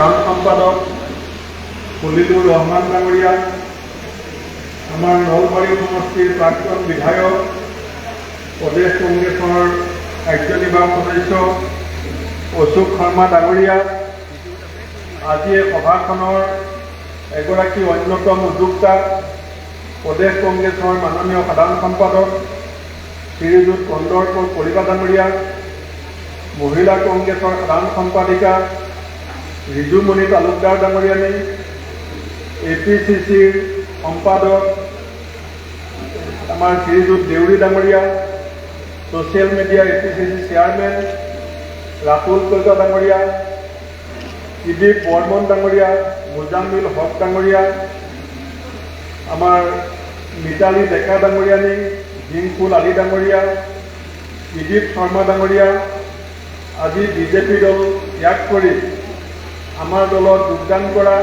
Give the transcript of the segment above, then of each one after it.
সাধাৰণ সম্পাদক খলিলুৰ ৰহমান ডাঙৰিয়া, আমাৰ নলবাৰী সমষ্টিৰ প্ৰাক্তন বিধায়ক প্ৰদেশ কংগ্ৰেছৰ কাৰ্যনিৰ্বাহক সদস্য অশোক শৰ্মা ডাঙৰিয়া, আজি এই সভাখনৰ এগৰাকী অন্যতম উদ্যোক্তা প্ৰদেশ কংগ্ৰেছৰ মাননীয় সাধাৰণ সম্পাদক শ্ৰীযুত কন্দৰ্প কলিতা ডাঙৰিয়া, মহিলা কংগ্ৰেছৰ সাধাৰণ সম্পাদিকা ৰিজুমণি তালুকদাৰ ডাঙৰিয়ানী, APCCৰ সম্পাদক আমাৰ শ্ৰীযুত দেউৰী ডাঙৰিয়া, social media APCC chairman Ratul Kalita ডাঙৰিয়া, ত্ৰিদীপ বৰ্মন ডাঙৰিয়া, মুজাম্মিল হক ডাঙৰিয়া, আমাৰ মিতালী ডেকা ডাঙৰিয়ানী, জিংফুল আলী ডাঙৰিয়া, ত্ৰিদীপ শৰ্মা ডাঙৰিয়া, আজি বিজেপি দল ত্যাগ কৰি আমাৰ দলত যোগদান কৰা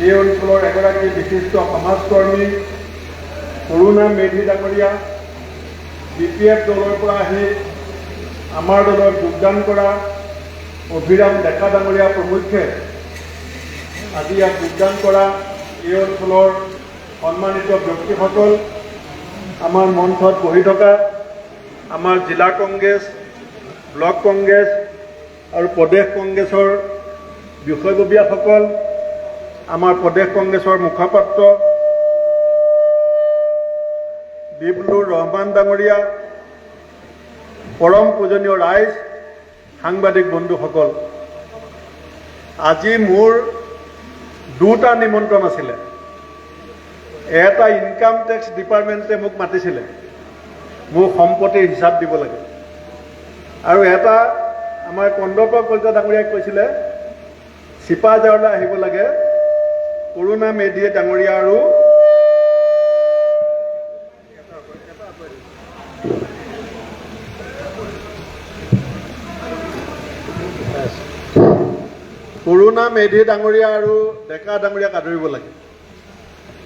এই অঞ্চলৰ এগৰাকী বিশিষ্ট সমাজকৰ্মী কৰুণা মেধি ডাঙৰিয়া, BPF দলৰ পৰা আহি আমাৰ দলত যোগদান কৰা অভিৰাম ডেকা ডাঙৰিয়া প্ৰমুখ্যে আজি ইয়াত যোগদান কৰা এই অঞ্চলৰ সন্মানিত ব্যক্তিসকল, আমাৰ মঞ্চত বহি থকা আমাৰ জিলা কংগ্ৰেছ, ব্লক কংগ্ৰেছ আৰু প্ৰদেশ কংগ্ৰেছৰ বিষয়ববীয়াসকল, আমাৰ প্ৰদেশ কংগ্ৰেছৰ মুখপাত্ৰ বিপ্লুৰ ৰহমান ডাঙৰিয়া, পৰম পূজনীয় ৰাইজ, সাংবাদিক বন্ধুসকল, আজি মোৰ দুটা নিমন্ত্ৰণ আছিলে। এটা ইনকাম টেক্স ডিপাৰ্টমেণ্টে মোক মাতিছিলে, মোৰ সম্পত্তিৰ হিচাপ দিব লাগে, আৰু এটা আমাৰ কন্দৰ্প কলিতা ডাঙৰিয়াই কৈছিলে চিপাঝাৰলৈ আহিব লাগে কৰুণা মেধি ডাঙৰিয়া আৰু কৰুণা মেধি ডাঙৰিয়া আৰু ডেকা ডাঙৰিয়াক আদৰিব লাগে।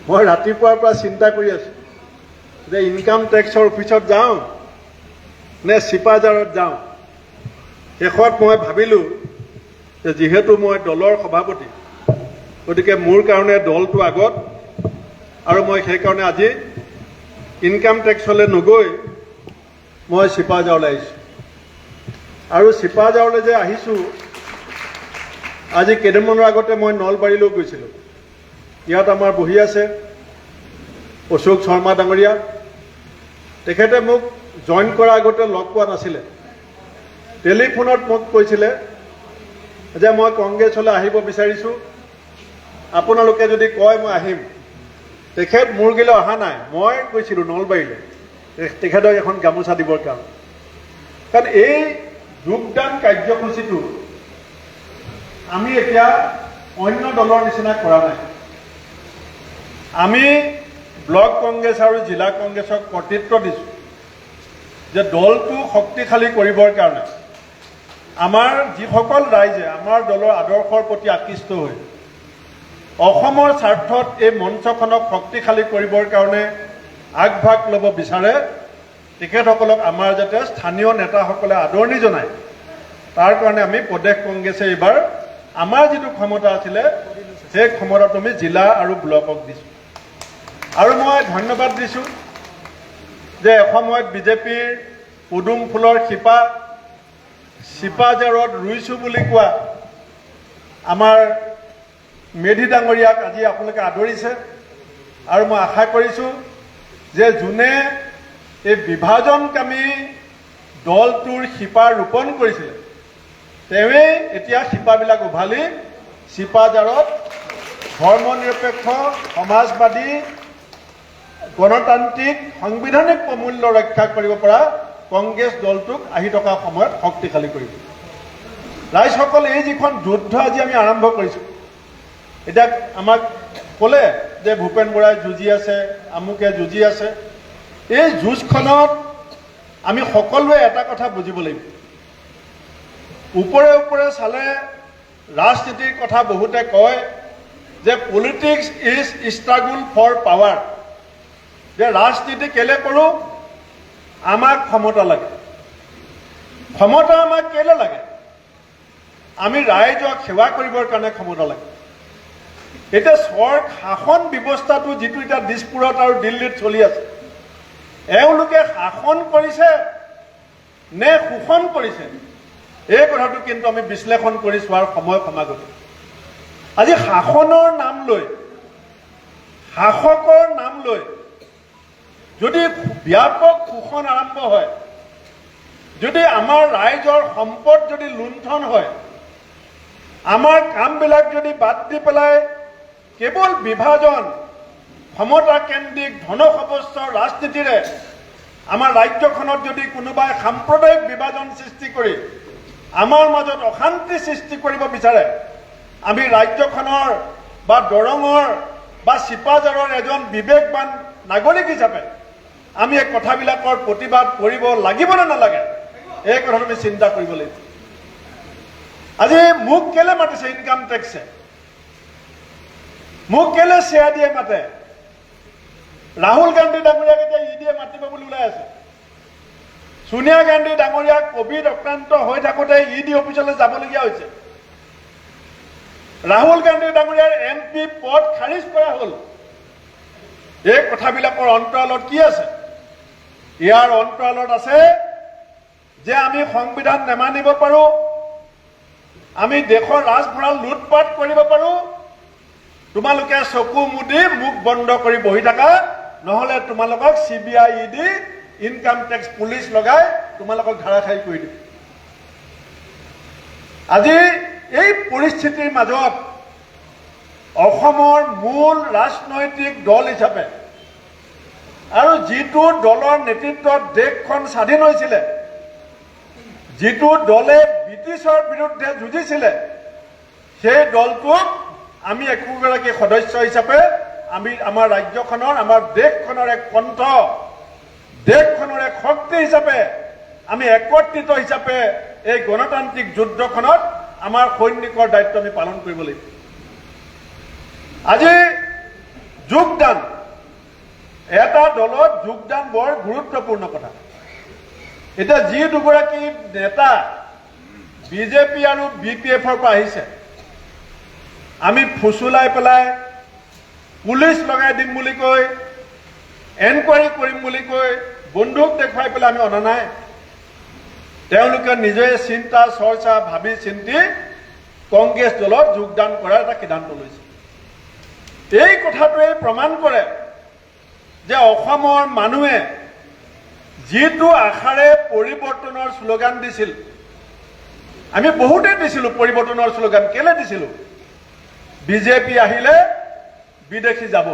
মই ৰাতিপুৱাৰ পৰা চিন্তা কৰি আছোঁ যে ইনকাম টেক্সৰ অফিচত যাওঁ নে চিপাঝাৰত যাওঁ। শেষত মই ভাবিলোঁ যে যিহেতু মই দলৰ সভাপতি, গতিকে মোৰ কাৰণে দলটো আগত, আৰু মই সেইকাৰণে আজি ইনকাম টেক্সলৈ নগৈ মই চিপাঝাৰলৈ আহিছোঁ। আৰু চিপাঝাৰলৈ যে আহিছোঁ, আজি কেইদিনমানৰ আগতে মই নলবাৰীলৈ গৈছিলোঁ। ইয়াত আমাৰ বহি আছে অশোক শৰ্মা ডাঙৰিয়া, তেখেতে মোক জইন কৰাৰ আগতে লগ পোৱা নাছিলে। টেলিফোনত মোক কৈছিলে যে মই কংগ্ৰেছলৈ আহিব বিচাৰিছোঁ, আপোনালোকে যদি কয় মই আহিম। তেখেত মোৰ গিলে অহা নাই, মই গৈছিলোঁ নলবাৰীলৈ তেখেতক এখন গামোচা দিবৰ কাৰণে। কাৰণ এই যোগদান কাৰ্যসূচীটো আমি এতিয়া অন্য দলৰ নিচিনা কৰা নাই। আমি ব্লক কংগ্ৰেছ আৰু জিলা কংগ্ৰেছক কৰ্তৃত্ব দিছোঁ যে দলটো শক্তিশালী কৰিবৰ কাৰণে আমাৰ যিসকল ৰাইজে আমাৰ দলৰ আদৰ্শৰ প্ৰতি আকৃষ্ট হৈ অসমৰ স্বাৰ্থত এই মঞ্চখনক শক্তিশালী কৰিবৰ কাৰণে আগভাগ ল'ব বিচাৰে, তেখেতসকলক আমাৰ যাতে স্থানীয় নেতাসকলে আদৰণি জনায়, তাৰ কাৰণে আমি প্ৰদেশ কংগ্ৰেছে এইবাৰ আমাৰ যিটো ক্ষমতা আছিলে সেই ক্ষমতাটো আমি জিলা আৰু ব্লকক দিছোঁ। আৰু মই ধন্যবাদ দিছোঁ যে এসময়ত বিজেপিৰ পদুম ফুলৰ শিপা চিপাঝাৰত ৰুইছোঁ বুলি কোৱা আমাৰ মেধি ডাঙৰিয়াক আজি আপোনালোকে আদৰিছে। আৰু মই আশা কৰিছোঁ যে যোনে এই বিভাজনকামী দলটোৰ শিপা ৰোপণ কৰিছিলে তেওঁৱেই এতিয়া শিপাবিলাক উভালি চিপাঝাৰত ধৰ্মনিৰপেক্ষ, সমাজবাদী, গণতান্ত্ৰিক, সাংবিধানিক প্ৰমূল্য ৰক্ষা কৰিব পৰা কংগ্ৰেছ দলটোক আহি থকা সময়ত শক্তিশালী কৰিব। ৰাইজসকল, এই যিখন যুদ্ধ আজি আমি আৰম্ভ কৰিছোঁ, এতিয়া আমাক ক'লে যে ভূপেন বৰাই যুঁজি আছে, আমুকে যুঁজি আছে। এই যুঁজখনত আমি সকলোৱে এটা কথা বুজিব লাগিব। ওপৰে ওপৰে চালে ৰাজনীতিৰ কথা বহুতে কয় যে politics is struggle for power, যে ৰাজনীতি কেলে কৰোঁ, আমাক ক্ষমতা লাগে। ক্ষমতা আমাক কেলে লাগে? আমি ৰাইজক সেৱা কৰিবৰ কাৰণে ক্ষমতা লাগে এতিয়া শাসন ব্যৱস্থাটো যিটো এতিয়া দিছপুৰত আৰু দিল্লীত চলি আছে এওঁলোকে শাসন কৰিছে নে শোষণ কৰিছে এই কথাটো কিন্তু আমি বিশ্লেষণ কৰি চোৱাৰ সময় সমাগত আজি শাসনৰ নাম লৈ শাসকৰ নাম লৈ যদি ব্যাপক শোষণ আৰম্ভ হয় যদি আমাৰ ৰাইজৰ সম্পদ যদি লুণ্ঠন হয় আমাৰ কামবিলাক যদি বাদ দি পেলাই কেৱল বিভাজন ক্ষমতা কেন্দ্ৰিক ধনসৱস্যৰ ৰাজনীতিৰে আমাৰ ৰাজ্যখনত যদি কোনোবাই সাম্প্ৰদায়িক বিভাজন সৃষ্টি কৰি আমাৰ মাজত অশান্তি সৃষ্টি কৰিব বিচাৰে আমি ৰাজ্যখনৰ বা দৰঙৰ বা চিপাঝাৰৰ এজন বিবেকবান নাগৰিক হিচাপে আমি এই কথাবিলাকৰ প্ৰতিবাদ কৰিব লাগিব নে নালাগে এই কথাটো আমি চিন্তা কৰিব লাগিব আজি মোক কেলে মাতিছে ইনকাম টেক্সে মোক কেলে চিআইডিয়ে মাতে ৰাহুল গান্ধী ডাঙৰীয়াক এতিয়া ইডিয়ে মাতিব বুলি ওলাই আছে সোনিয়া গান্ধী ডাঙৰীয়াক কোভিড আক্ৰান্ত হৈ থাকোঁতে ইডি অফিচলৈ যাবলগীয়া হৈছে ৰাহুল গান্ধী ডাঙৰীয়াৰ এমপি পদ খাৰিজ কৰা হ'ল এই কথাবিলাকৰ অন্তৰালত কি আছে ইয়াৰ অন্তৰালত আছে যে আমি সংবিধান নেমানিব পাৰোঁ আমি দেশৰ ৰাজভঁৰাল লুটপাট কৰিব পাৰোঁ তোমালোকে চকু মুদি মুখ বন্ধ কৰি বহি থাকা নহলে তোমালোকক CBI ED income tax police লগাই তোমালোকক ধাৰাখাৰী কৰি দিব আজি এই পৰিস্থিতিৰ মাজত অসমৰ মূল ৰাজনৈতিক দল হিচাপে আৰু যিটো দলৰ নেতৃত্বত দেশখন স্বাধীন হৈছিলে যিটো দলে ব্ৰিটিছৰ বিৰুদ্ধে যুঁজিছিলে সেই দলটোক আমি একোগৰাকী সদস্য হিচাপে আমি আমাৰ ৰাজ্যখনৰ আমাৰ দেশখনৰ এক কণ্ঠ দেশখনৰ এক শক্তি হিচাপে আমি একত্ৰিত হিচাপে এই গণতান্ত্ৰিক যুদ্ধখনত আমাৰ সৈনিকৰ দায়িত্ব আমি পালন কৰিব লাগিব আজি যোগদান এটা দলত যোগদান বৰ গুৰুত্বপূৰ্ণ কথা এতিয়া যি দুগৰাকী নেতা বিজেপি আৰু বিপিএফৰ পৰা আহিছে আমি ফুচুলাই পেলাই পুলিচ লগাই দিম বুলি কৈ এনকোৱাৰী কৰিম বুলি কৈ বন্দুক দেখুৱাই পেলাই আমি অনা নাই তেওঁলোকে নিজে চিন্তা চৰ্চা ভাবি চিন্তি কংগ্ৰেছ দলত যোগদান কৰাৰ এটা সিদ্ধান্ত লৈছে এই কথাটোৱে প্ৰমাণ কৰে যে অসমৰ মানুহে যিটো আশাৰে পৰিৱৰ্তনৰ শ্লোগান দিছিল আমি বহুতে দিছিলোঁ পৰিৱৰ্তনৰ শ্লোগান কেলে দিছিলোঁ বিজেপি আহিলে বিদেশী যাব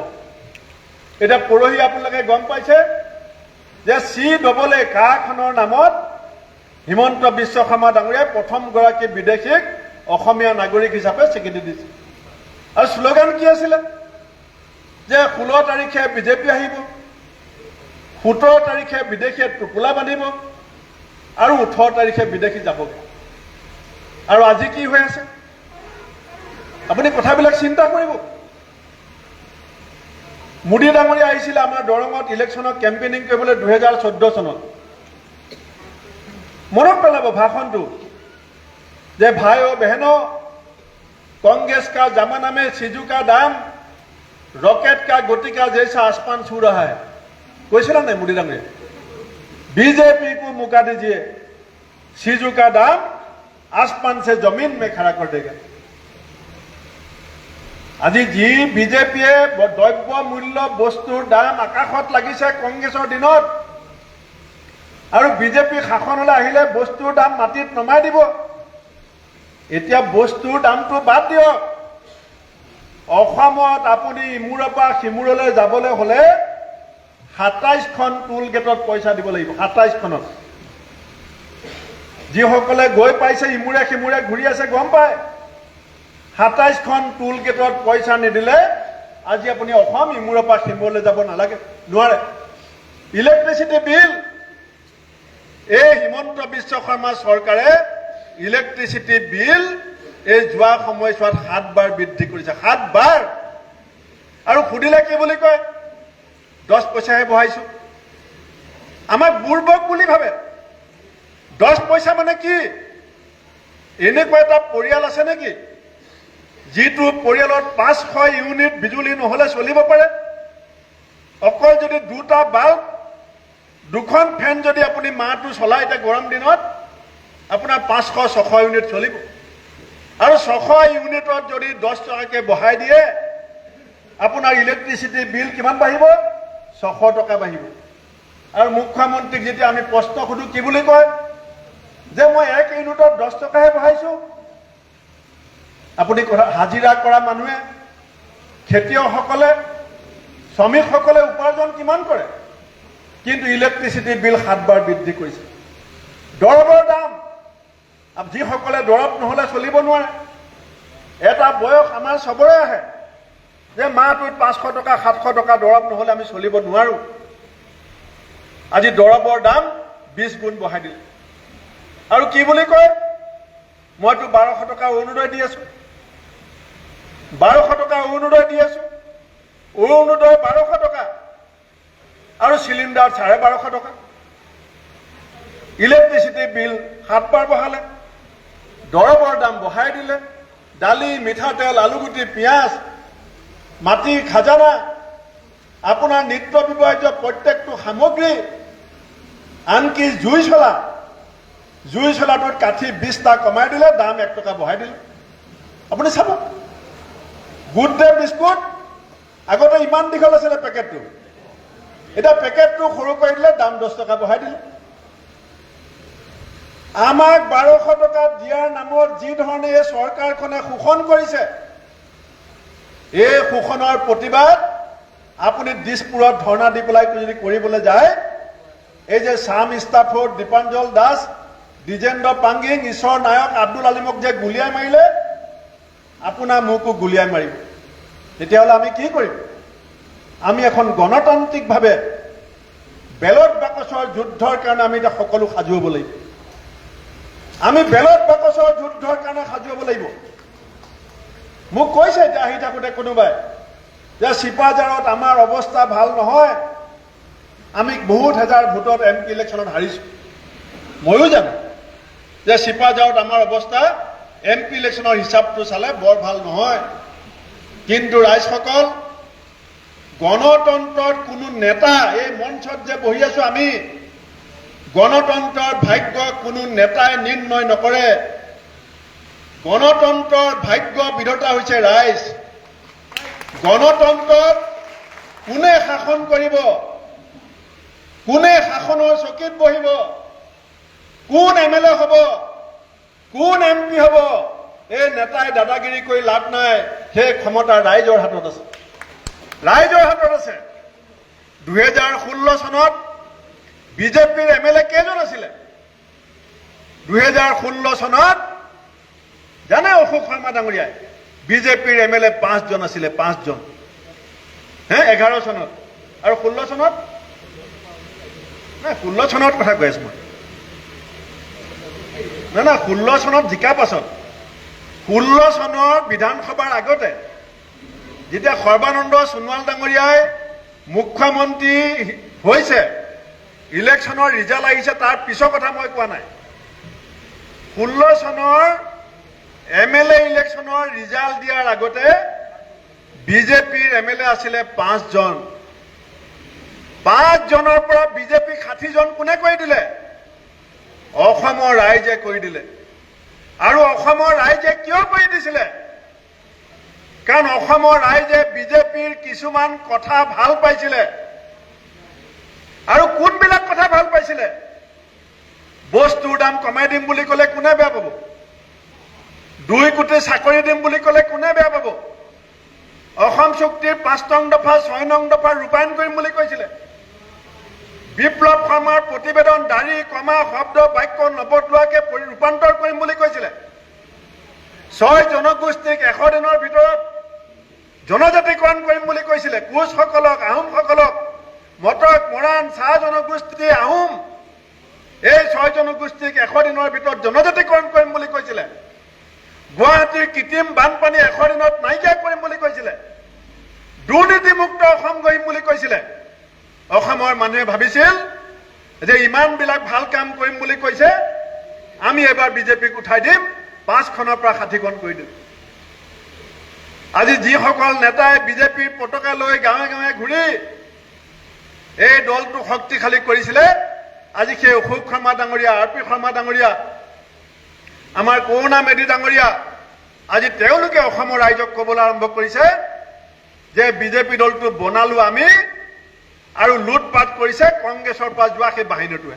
এতিয়া পৰহি আপোনালোকে গম পাইছে যে CAAখনৰ নামত হিমন্ত বিশ্ব শৰ্মা ডাঙৰীয়াই প্ৰথমগৰাকী বিদেশীক অসমীয়া নাগৰিক হিচাপে স্বীকৃতি দিছে আৰু শ্লোগান কি আছিলে যে 16 তাৰিখে বিজেপি আহিব 17 তাৰিখে বিদেশীয়ে টোপোলা বান্ধিব আৰু 18 তাৰিখে বিদেশী যাবগৈ আৰু আজি কি হৈ আছে আপুনি কথাবিলাক চিন্তা কৰিব মোদী ডাঙৰীয়া আহিছিলে আমাৰ দৰঙত ইলেকশ্যনত কেম্পেইনিং কৰিবলৈ 2014 চনত মনত পেলাব ভাষণটো যে ভাই ও बहनों कांग्रेस का जमाना में सिजु का दाम रॉकेट का गति का जैसा आसमान छू रहा है কৈছিলা নাই মোদী ডাঙৰীয়া बीजेपी को मौका दीजिए सिजु का दाम आसमान से जमीन में खड़ा कर देगा আজি যি বিজেপিয়ে দ্ৰব্য মূল্য বস্তুৰ দাম আকাশত লাগিছে কংগ্ৰেছৰ দিনত আৰু বিজেপি শাসনলৈ আহিলে বস্তুৰ দাম মাটিত নমাই দিব এতিয়া বস্তুৰ দামটো বাদ দিয়ক অসমত আপুনি ইমূৰৰ পৰা সিমূৰলৈ যাবলৈ হলে 27খন টুল গেটত পইচা দিব লাগিব 27খনত যিসকলে গৈ পাইছে ইমূৰে সিমূৰে ঘূৰি আছে গম পায় 27খন টুল গেটত পইচা নিদিলে আজি আপুনি অসম ইমূৰৰ পৰা সিমূৰলৈ যাব নালাগে নোৱাৰে ইলেক্ট্ৰিচিটি বিল এই হিমন্ত বিশ্ব শৰ্মা চৰকাৰে ইলেক্ট্ৰিচিটি বিল এই যোৱা সময়ছোৱাত 7 বাৰ বৃদ্ধি কৰিছে 7 বাৰ আৰু সুধিলে কি বুলি কয় 10 পইচাহে বঢ়াইছো আমাক বুৰ্বক বুলি ভাবে 10 পইচা মানে কি এনেকুৱা এটা পৰিয়াল আছে নেকি যিটো পৰিয়ালত 500 ইউনিট বিজুলী নহলে চলিব পাৰে? অকল যদি দুটা বাল্ব, দুখন ফেন যদি আপুনি মাহটো চলাই, এতিয়া গৰম দিনত আপোনাৰ 500-600 ইউনিট চলিব। আৰু 600 ইউনিটত যদি 10 টকাকৈ বঢ়াই দিয়ে, আপোনাৰ ইলেক্ট্ৰিচিটি বিল কিমান বাঢ়িব? 600 টকা বাঢ়িব। আৰু মুখ্যমন্ত্ৰীক যেতিয়া আমি প্ৰশ্ন সুধো, কি বুলি কয়? যে মই 1 ইউনিটত 10 টকাহে বঢ়াইছো। আপুনি হাজিৰা কৰা মানুহে, খেতিয়কসকলে, শ্ৰমিকসকলে উপাৰ্জন কিমান কৰে? কিন্তু ইলেক্ট্ৰিচিটি বিল 7 বাৰ বৃদ্ধি কৰিছে। দৰৱৰ দাম, যিসকলে দৰৱ নহলে চলিব নোৱাৰে, এটা বয়স আমাৰ চবৰে আহে যে মাহটোত 500 টকা 700 টকা দৰৱ নহলে আমি চলিব নোৱাৰো। আজি দৰৱৰ দাম 20 গুণ বঢ়াই দিলে। আৰু কি বুলি কয়? মইতো 1200 টকা অৰুণোদয় দি আছো, 1200 টকা অৰুণোদয় দি আছো। অৰুণোদয় 1200 টকা আৰু চিলিণ্ডাৰ 1250 টকা। ইলেক্ট্ৰিচিটি বিল 7 বাৰ বঢ়ালে, দৰৱৰ দাম বঢ়াই দিলে, দালি, মিঠাতেল, আলুগুটি, পিঁয়াজ, মাটি খাজানা, আপোনাৰ নিত্য ব্যৱহাৰ্য প্ৰত্যেকটো সামগ্ৰী, আনকি জুই চলাটোত কাঠি 20টা কমাই দিলে, দাম 1 টকা বঢ়াই দিলে। আপুনি চাব, গুড ডে বিস্কুট আগতে ইমান দীঘল আছিলে পেকেটটো, এতিয়া পেকেটটো সৰু কৰি দিলে, দাম 10 টকা বঢ়াই দিলে। আমাক 1200 টকা দিয়াৰ নামত যি ধৰণে এই চৰকাৰখনে শোষণ কৰিছে, এই শোষণৰ প্ৰতিবাদ আপুনি দিছপুৰত ধৰ্ণা দি পেলাই যদি কৰিবলৈ যায়, এই যে ছাম ষ্টাফৰ্ড, দীপাঞ্জল দাস, দ্বিজেন্দ্ৰ পাংগিং, ঈশ্বৰ নায়ক, আব্দুল আলিমক যে গুলিয়াই মাৰিলে, আপোনাৰ মোকো গুলিয়াই মাৰিব। তেতিয়াহ'লে আমি কি কৰিম? আমি এখন গণতান্ত্ৰিকভাৱে বেলট বাকচৰ যুদ্ধৰ কাৰণে আমি এতিয়া সকলো সাজু হ'ব লাগিব। আমি বেলট বাকচৰ যুদ্ধৰ কাৰণে সাজু হ'ব লাগিব। মোক কৈছে এতিয়া আহি থাকোঁতে কোনোবাই যে চিপাঝাৰত আমাৰ অৱস্থা ভাল নহয়, আমি বহুত হাজাৰ ভোটত MP ইলেকশ্যনত হাৰিছোঁ। ময়ো জানো যে চিপাঝাৰত আমাৰ অৱস্থা MP ইলেকশ্যনৰ হিচাপটো চালে বৰ ভাল নহয়। কিন্তু ৰাইজসকল, গণতন্ত্ৰত কোনো নেতা, এই মঞ্চত যে বহি আছো আমি, গণতন্ত্ৰৰ ভাগ্য কোনো নেতাই নিৰ্ণয় নকৰে। গণতন্ত্ৰৰ ভাগ্য বিধাতা হৈছে ৰাইজ। গণতন্ত্ৰত কোনে শাসন কৰিব, কোনে শাসনৰ চকীত বহিব, কোন MLA হ'ব, কোন MP হ'ব, এই নেতাই দাদাগিৰি কৰি লাভ নাই। সেই ক্ষমতা ৰাইজৰ হাতত আছে, ৰাইজৰ হাতত আছে। 2016 চনত বিজেপিৰ MLA কেইজন আছিলে? 2016 চনত জানে অশোক শৰ্মা ডাঙৰীয়াই, বিজেপিৰ MLA 5 জন আছিলে, 5 জন। 11 চনত আৰু 16 চনত নাই, 16 চনত কথা কৈ আছো মই। না 16 চনত জিকাৰ পাছত, 16 চনৰ বিধানসভাৰ আগতে যেতিয়া সৰ্বানন্দ সোণোৱাল ডাঙৰীয়াই মুখ্যমন্ত্ৰী হৈছে, ইলেকশ্যনৰ ৰিজাল্ট আহিছে, তাৰ পিছৰ কথা মই কোৱা নাই। 16 চনৰ MLA ইলেকশ্যনৰ ৰিজাল্ট দিয়াৰ আগতে বিজেপিৰ MLA আছিলে 5 জন। 5 জনৰ পৰা বিজেপি 60 জন কোনে কৰি দিলে? অসমৰ ৰাইজে কৰি দিলে। আৰু অসমৰ ৰাইজে কিয় কৰি দিছিলে? কাৰণ অসমৰ ৰাইজে বিজেপিৰ কিছুমান কথা ভাল পাইছিলে। আৰু কোনবিলাক কথা ভাল পাইছিলে? বস্তুৰ দাম কমাই দিম বুলি ক'লে কোনে বেয়া পাব? 2 কোটি চাকৰি দিম বুলি ক'লে কোনে বেয়া পাব? অসম চুক্তিৰ 5 নং দফা 6 নং দফা ৰূপায়ণ কৰিম বুলি কৈছিলে। বিপ্লৱ শৰ্মাৰ প্ৰতিবেদন দাঢ়ি, কমা, শব্দ, বাক্য নবদলোৱাকে ৰূপান্তৰ কৰিম বুলি কৈছিলে। 6 জনগোষ্ঠীক 100 দিনৰ ভিতৰত জনজাতিকৰণ কৰিম বুলি কৈছিলে। কোচসকলক, আহোমসকলক, মটক, মৰাণ, চাহ জনগোষ্ঠী, আহোম, এই 6 জনগোষ্ঠীক 100 দিনৰ ভিতৰত জনজাতিকৰণ কৰিম বুলি কৈছিলে। গুৱাহাটীৰ কৃত্ৰিম বানপানী 100 দিনত নাইকিয়া কৰিম বুলি কৈছিলে। দুৰ্নীতিমুক্ত অসম গঢ়িম বুলি কৈছিলে। অসমৰ মানুহে ভাবিছিল যে ইমানবিলাক ভাল কাম কৰিম বুলি কৈছে, আমি এবাৰ বিজেপিক উঠাই দিম, 5খনৰ পৰা 60খন কৰি দিলোঁ। আজি যিসকল নেতাই বিজেপিৰ পতাকা লৈ গাঁৱে গাঁৱে ঘূৰি এই দলটো শক্তিশালী কৰিছিলে, আজি সেই অশোক শৰ্মা ডাঙৰীয়া, RP শৰ্মা ডাঙৰীয়া, আমাৰ কৰোণা মেধি ডাঙৰীয়া, আজি তেওঁলোকে অসমৰ ৰাইজক ক'বলৈ আৰম্ভ কৰিছে যে বিজেপি দলটো বনালো আমি আৰু লুটপাট কৰিছে কংগ্ৰেছৰ পৰা যোৱা সেই বাহিনীটোৱে।